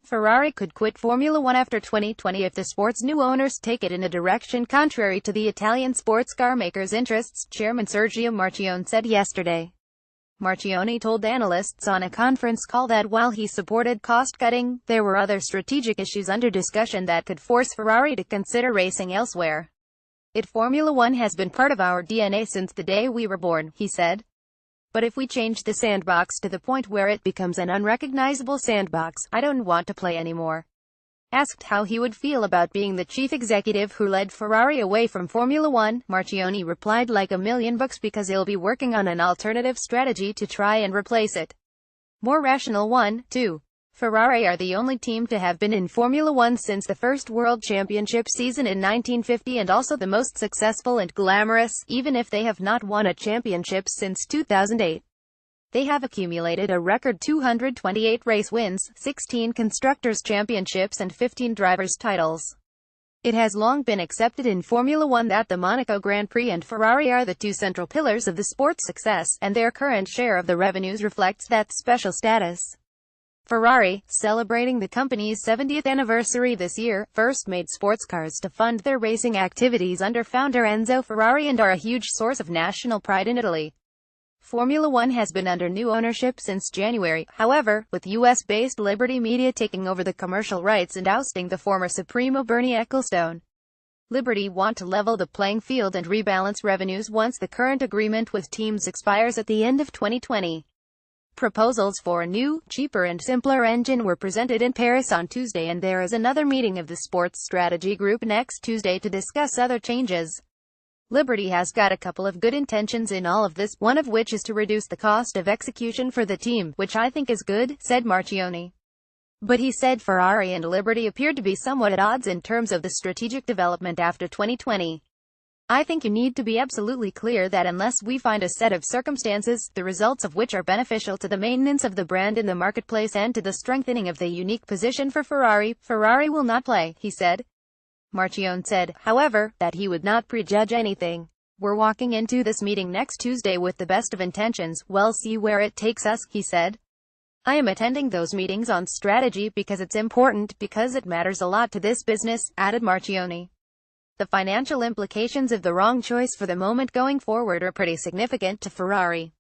Ferrari could quit Formula One after 2020 if the sport's new owners take it in a direction contrary to the Italian sports car maker's interests, Chairman Sergio Marchionne said yesterday. Marchionne told analysts on a conference call that while he supported cost-cutting, there were other strategic issues under discussion that could force Ferrari to consider racing elsewhere. Formula One has been part of our DNA since the day we were born, he said. But if we change the sandbox to the point where it becomes an unrecognizable sandbox, I don't want to play anymore. Asked how he would feel about being the chief executive who led Ferrari away from Formula One, Marchionne replied, like $1 million because he'll be working on an alternative strategy to try and replace it. More rational one, too. Ferrari are the only team to have been in Formula One since the first World Championship season in 1950 and also the most successful and glamorous, even if they have not won a championship since 2008. They have accumulated a record 228 race wins, 16 Constructors' Championships and 15 Drivers' titles. It has long been accepted in Formula One that the Monaco Grand Prix and Ferrari are the two central pillars of the sport's success, and their current share of the revenues reflects that special status. Ferrari, celebrating the company's 70th anniversary this year, first made sports cars to fund their racing activities under founder Enzo Ferrari and are a huge source of national pride in Italy. Formula One has been under new ownership since January, however, with US-based Liberty Media taking over the commercial rights and ousting the former Supremo Bernie Ecclestone. Liberty want to level the playing field and rebalance revenues once the current agreement with teams expires at the end of 2020. Proposals for a new, cheaper and simpler engine were presented in Paris on Tuesday, and there is another meeting of the Sports Strategy Group next Tuesday to discuss other changes. Liberty has got a couple of good intentions in all of this, one of which is to reduce the cost of execution for the team, which I think is good, said Marchionne. But he said Ferrari and Liberty appeared to be somewhat at odds in terms of the strategic development after 2020. I think you need to be absolutely clear that unless we find a set of circumstances, the results of which are beneficial to the maintenance of the brand in the marketplace and to the strengthening of the unique position for Ferrari, Ferrari will not play, he said. Marchionne said, however, that he would not prejudge anything. We're walking into this meeting next Tuesday with the best of intentions, we'll see where it takes us, he said. I am attending those meetings on strategy because it's important, because it matters a lot to this business, added Marchionne. The financial implications of the wrong choice for the moment going forward are pretty significant to Ferrari.